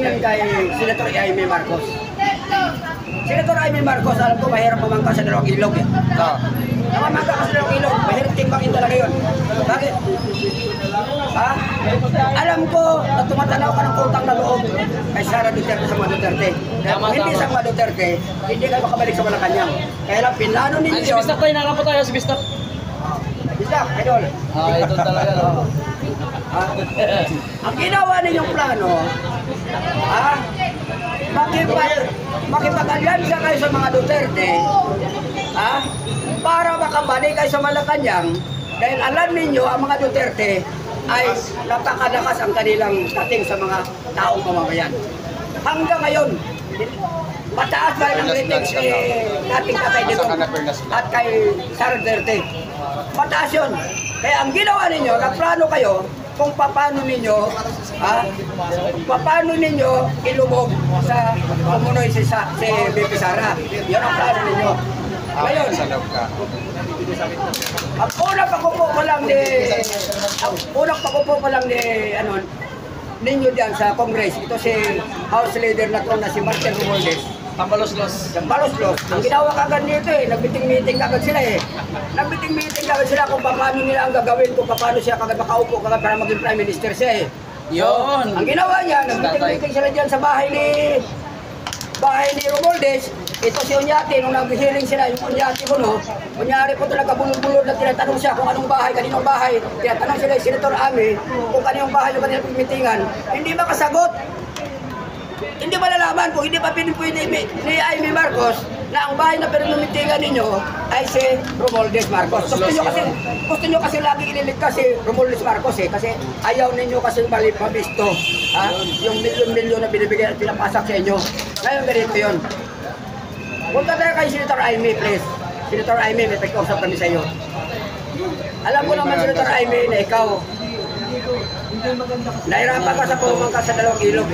yan kay Senator Jaime Marcos. Senator Jaime Marcos, alam ko mahirap pamangka sa dalawang ilog eh. Namamangka ka sa dalawang ilog, mahirap timbangin talaga yun. Bakit? Ha? Alam ko na tumatanaw ka ng utang na loob kay Sara Duterte sa mga Duterte. Kung hindi sa mga Duterte, hindi kayo makabalik sa Malacanang. Kaya lang, pinlano ninyo yun. Si Bistak tayo, nalang po tayo si Bistak. Bistak, idol. Ito talaga. No? Ang ginawa ninyong plano, makipag-alyansa kayo sa mga Duterte, para makabalik kayo sa Malacanang, dahil alam ninyo, ang mga Duterte ay napakalakas ang kanilang dating sa mga taong mamamayan. Hanggang ngayon, mataas pa rin ang ratings ni dating Tatay Digong at kay Sara Duterte. Mataas yun. Kaya ang ginawa ninyo, nagplano kayo kung paano ninyo ilubog sa Pumunoy si BP Sara. Yan ang plano ninyo. Ngayon, ang unang pakupo ko lang ninyo dyan sa Congress, ito si House Leader na to na si Martin Romualdez. Pampalos-los. Ang ginawa kagad nito nagbiting-meeting kagad sila Nagbiting-meeting kagad sila kung paano nila ang gagawin, kung paano siya kagad makaupo kagad para maging Prime Minister siya Yun. Ang ginawa niya, nagbiting-meeting sila dyan sa bahay ni Romualdez. Ito si Onyate, nung nag-hearing sila, yung Onyate ko kunyari po talaga bulod-bulod na tinatanong siya kung anong bahay, kaninong bahay. Tinatanong sila yung Senator Amy kung kaninong bahay yung kanilang pagmitingan. Hindi makasagot. Hindi malalaman kung hindi pa pinipwede ni Jaime Marcos na ang bahay na pinamitingan ninyo ay si Romualdez Marcos. Gusto nyo kasi lagi ililigtas si Romualdez Marcos kasi ayaw ninyo kasi mabisto yung milyon-milyon na binibigay at pinapasak sa inyo. Ngayon ganito yun. Punta tayo kay Senator Jaime, please. Senator Jaime, may pagkausap kami sa iyo. Alam ko naman, Senator Jaime, na ikaw nahirapan ka sa pumangka sa dalawang ilog,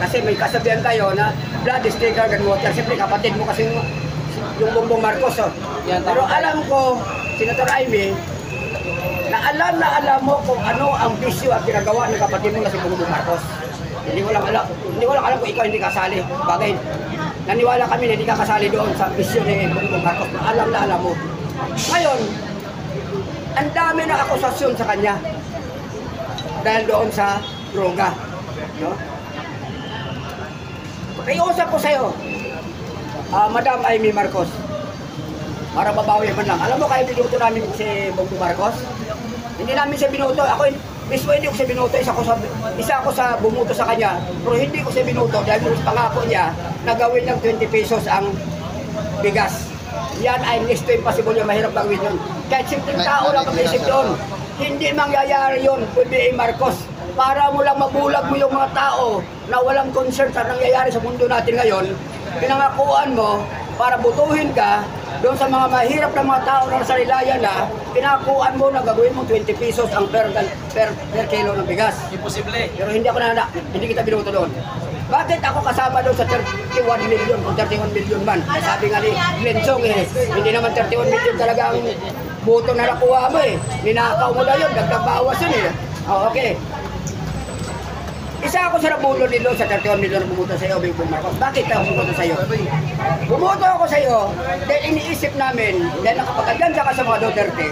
Kasi may kasabihan kayo na blood is thicker than water. Siyempre kapatid mo kasi yung Bongbong Marcos. Pero alam ko, Senator Jaime, na alam mo kung ano ang bisyo at ginagawa ng kapatid mo na si Bongbong Marcos. Hindi ko lang alam kung ikaw hindi kasali. Bagay, naniwala kami na hindi ka kasali doon sa bisyo ni Bongbong Marcos. Alam mo. Ngayon, ang dami na akusasyon sa kanya dahil doon sa droga. Naiusap ko sa'yo, Madam Jaime Marcos, para babawi man lang. Alam mo kaya binuto namin si Bongbong Marcos? Hindi namin siya binuto. Ako mismo hindi ko siya binuto. Isa ako sa bumuto sa kanya. Pero hindi ko siya binuto dahil pangako niya na gawin ng 20 pesos ang bigas. Yan ay next to impossible yung mahirap gawin yun. Kahit simpleng tao lang mag-isip yun. Hindi mangyayari yun, PBA Marcos. Para mo lang mabulag mo yung mga tao na walang concern sa nangyayari sa mundo natin ngayon, pinangakuan mo para butuhin ka doon sa mga mahirap na mga tao na nasa nilayan na pinakuan mo na gagawin mo 20 pesos ang per kilo ng bigas. Imposible. Pero hindi kita binuto doon. Bakit ako kasama doon sa 31 million kung 31 million man? Sabi nga ni Glensong hindi naman 31 million talaga ang boto na nakuha mo Ninakaw mo na yun, dagdag bawas yun okay. Isa ako sa nabulo nilo sa 31 million na bumuto sa iyo, Bongbong Marcos. Bakit ako bumuto sa iyo? Bumuto ako sa iyo dahil iniisip namin, dahil nakapag-alyansa ka sa mga Duterte,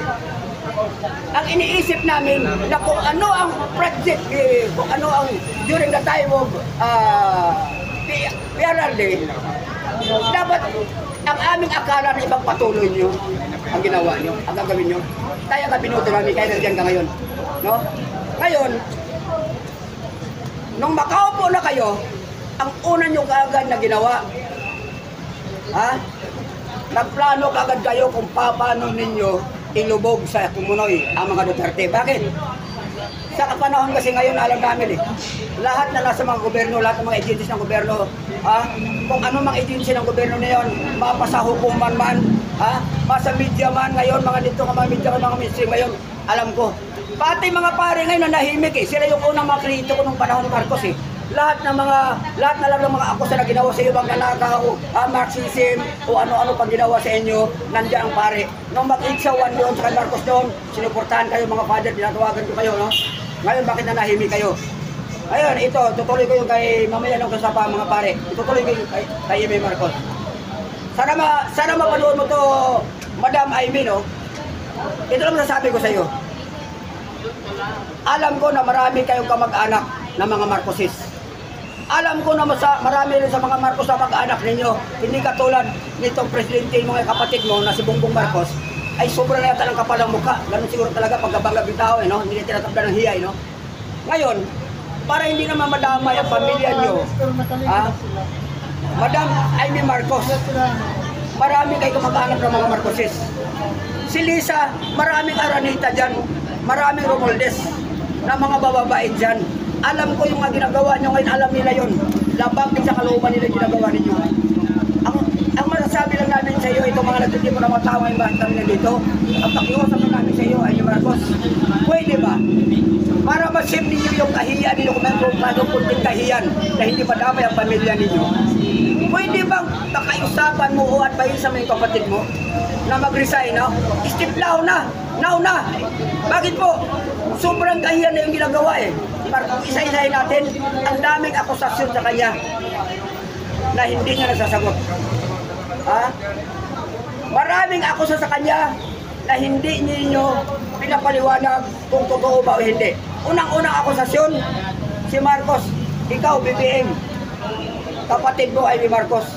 ang iniisip namin na kung ano ang project, kung ano ang during the time of PRRD, dapat ang aming akala na ibang patuloy nyo ang ginawa nyo, ang gagawin nyo. Kaya ka binuto namin, kaya nandiyan ka ngayon. Ngayon, nung makaupo na kayo, ang una nyo kaagad na ginawa, nagplano kaagad kayo kung paano ninyo ilubog sa Pumunoy ang mga Duterte. Bakit? Sa kapanahon kasi ngayon, alam namin lahat na nasa mga gobyerno, lahat ng mga agencies ng gobyerno, kung ano mga agency ng gobyerno na yun, mapasa hukuman man, masa media man ngayon, mga dito mga media, mga mainstream ngayon, alam ko. Pati mga pare ngayon na nahimik sila yung unang mga kritiko nung panahon ni Marcos lahat na lang ng mga akusa na ginawa sa iyo, bang nanakaw, Marxism, o ano-ano pang ginawa sa inyo, nandiyan ang pare. Nung mag-igsawan doon sa Marcos doon, sinuportahan kayo mga father, tinatawagan ko kayo, Ngayon, bakit nanahimik kayo? Ayun, ito, tutuloy ko yung kay mamaya nung kasapa mga pare. Itutuloy ko yung kay Amy Marcos. Sana mapanood mo to, Madam Amy, no? Ito lang masasabi ko sa iyo. Alam ko na marami kayong kamag-anak na mga Marcosis. Alam ko na marami rin sa mga Marcos na mag-anak ninyo. Hindi katulad nitong presidente mga kapatid mo na si Bongbong Marcos ay sobra na yata ng kapal ng mukha. Ganun siguro talaga pagkabangga ng tao, no? Hindi na tinatabla ng hiyay, no? Ngayon, para hindi naman madamay ang pamilya nyo, Madam Amy Marcos, marami kayo kamag-anak ng mga Marcoses. Si Lisa, maraming Aranita dyan, maraming Romualdez na mga bababait dyan. Alam ko yung mga ginagawa nyo ngayon, alam nila yun. Labag din sa kalooban nila yung ginagawa ninyo. Ang masasabi lang namin sa iyo, itong mga nagtutip ko ng mga tao ngayon bakit kami nandito, ang pakiusap lang namin sa iyo, Amy Marcos, pwede ba? Para ma-save ninyo yung kahiyan ninyo, kung mayroong kunting kahiyan na hindi madamay ang pamilya ninyo, pwede bang pakaiusapan mo o advice sa mga kapatid mo na mag-resign, no? Step now na! Bakit po? Sobrang kahiyan na yung ginagawa eh. Para kung isa-isahin natin, ang daming akusasyon sa kanya na hindi niya nasasagot. Maraming akusasyon sa kanya na hindi niyo pinapaliwanag kung totoo ba o hindi. Unang-unang akusasyon, si Marcos, ikaw, BBM, kapatid mo ay Marcos.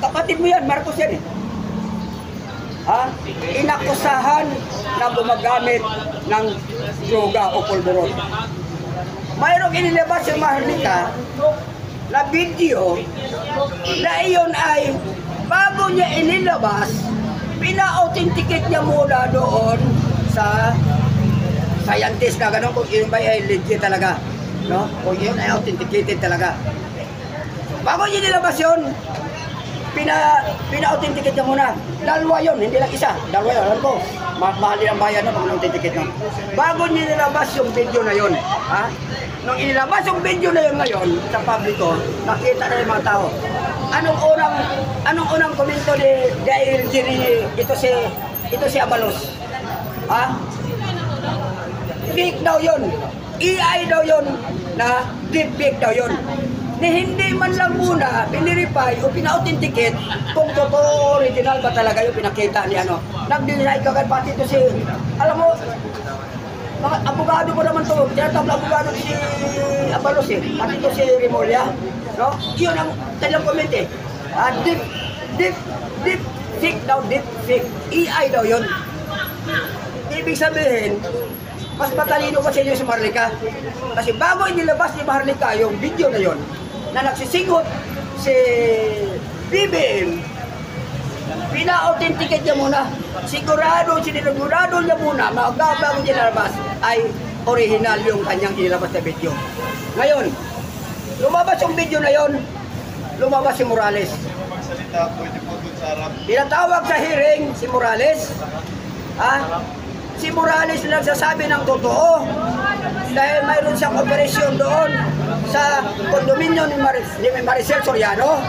Kapatid mo yan, Marcos yan eh. Inakusahan na gumagamit ng droga o pulburon. Mayroong inilabas si Maharlika na video na iyon ay bago niya inilabas, pina-authenticate niya muna doon sa scientist na gano'n kung yun ba ay legit talaga, no? Kung yun ay authenticated talaga. Bago niya nilabas yun, pina-authenticate niya muna. Dalawa yun, hindi lang isa. Dalawa yun, alam ko. Mahal din ang bayan no, pag na-authenticate yun. Bago niya nilabas yung video na yun, nung inilabas yung video na yun ngayon sa publiko, nakita na yung mga tao. Anong unang komento ni ito si Abalos? Fake daw yun. AI daw yun na deepfake daw yun. Ni hindi man lang muna pinirify o pina-authenticate kung totoo original ba talaga yung pinakita ni ano. Nag-deny ka pati ito si, alam mo, mga abogado ko naman to, tinatabla abogado si Abalos eh, pati ito si Remulla, no? Yun ang talang comment eh. Deep fake daw, deep fake. AI daw yun. Ibig sabihin, mas matalino pa sa inyo si Maharlika. Kasi bago inilabas ni Maharlika yung video na yon na nagsisigot si BBM, pina-authenticate niya muna. Sinigurado niya muna, bago niya nilabas, ay original yung kanyang inilabas na video. Ngayon, lumabas yung video na yon, lumabas si Morales. Pinatawag sa hearing si Morales. Si Morales na nagsasabi ng totoo dahil mayroon siyang operasyon doon sa kondominyo ni Maricel Soriano.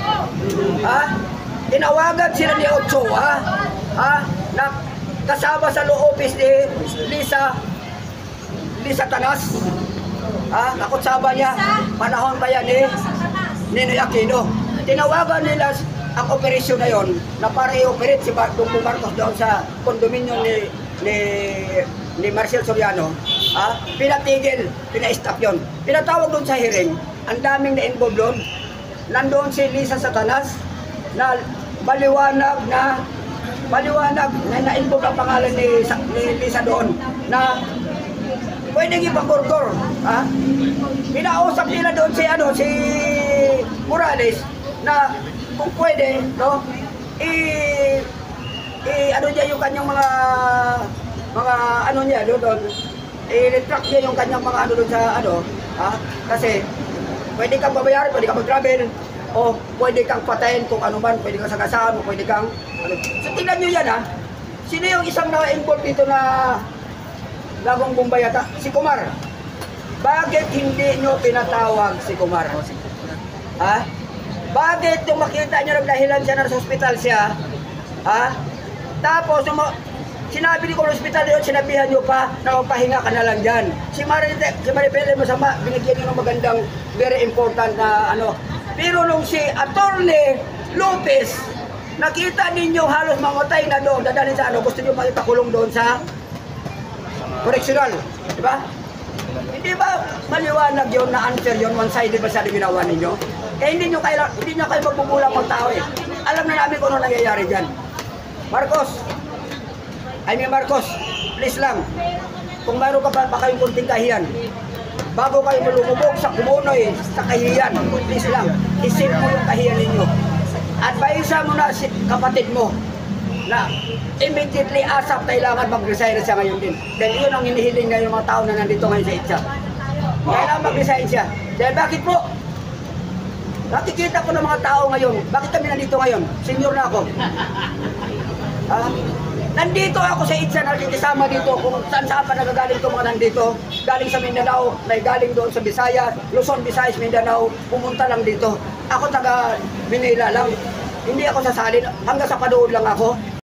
Tinawagan sila ni Ochoa na kasama sa law office ni Lisa Tanas. Nakutsaba niya, panahon pa yan ni Ninoy Aquino. Tinawagan nila ang operasyon na yon na para i-operate si Bongbong Marcos doon sa kondominyo ni Maricel Soriano. Pinatigil, pina-stop yun. Pinatawag doon sa hearing, ang daming na-involve doon. Nandoon si Lisa Satanas na maliwanag na na-involve ang pangalan ni Lisa doon na pwedeng ipagorgor. Pinausap nila doon si Morales na kung pwede, no, ano niya yung kanyang mga ano niya doon, i-retract niya yung kanyang mga ano doon sa ano, kasi pwede kang babayaran, pwede kang mag-travel, o pwede kang patayin kung ano man, pwede kang sagasaan, o pwede kang ano. So tingnan nyo yan sino yung isang na-involve dito na Lagong Bombay yata? Si Kumar. Bakit hindi nyo pinatawag si Kumar? Bakit yung makita nyo nagdahilan siya na sa hospital siya, tapos Sinabi ni ko hospital yun, sinabihan nyo pa na magpahinga ka na lang dyan. Si Maripel masama, binigyan nyo ng magandang, very important na ano. Pero nung si Attorney Lopez, nakita ninyo halos mamatay na doon, dadalhin sa ano, gusto nyo makipakulong doon sa correctional. Di ba? Hindi ba maliwanag yun na answer yun, one-sided ba sa ginawa ninyo? Eh hindi nyo kayo magbubulang ng tao eh. Alam na namin kung ano nangyayari dyan. Marcos, please lang, kung mayroon ka pa kayong kunting kahiyan, bago kayo malumubog sa kumunoy, sa kahiyan, please lang, isip mo yung kahiyan ninyo. Advisa mo na si kapatid mo na immediately asap kailangan mag-resign siya ngayon din. Dahil yun ang hinihiling na yung mga tao na nandito ngayon sa ITSA. Kailangan mag-resign siya. Dahil bakit po? Nakikita ko ng mga tao ngayon. Bakit kami nandito ngayon? Senior na ako. Nandito ako sa ITSA, nakikisama dito kung saan pa nagagaling ko mga nandito. Galing sa Mindanao, may galing doon sa Bisaya, Luzon, Visayas, Mindanao, pumunta lang dito. Ako taga Manila lang. Hindi ako sasalin, hanggang sa panood lang ako.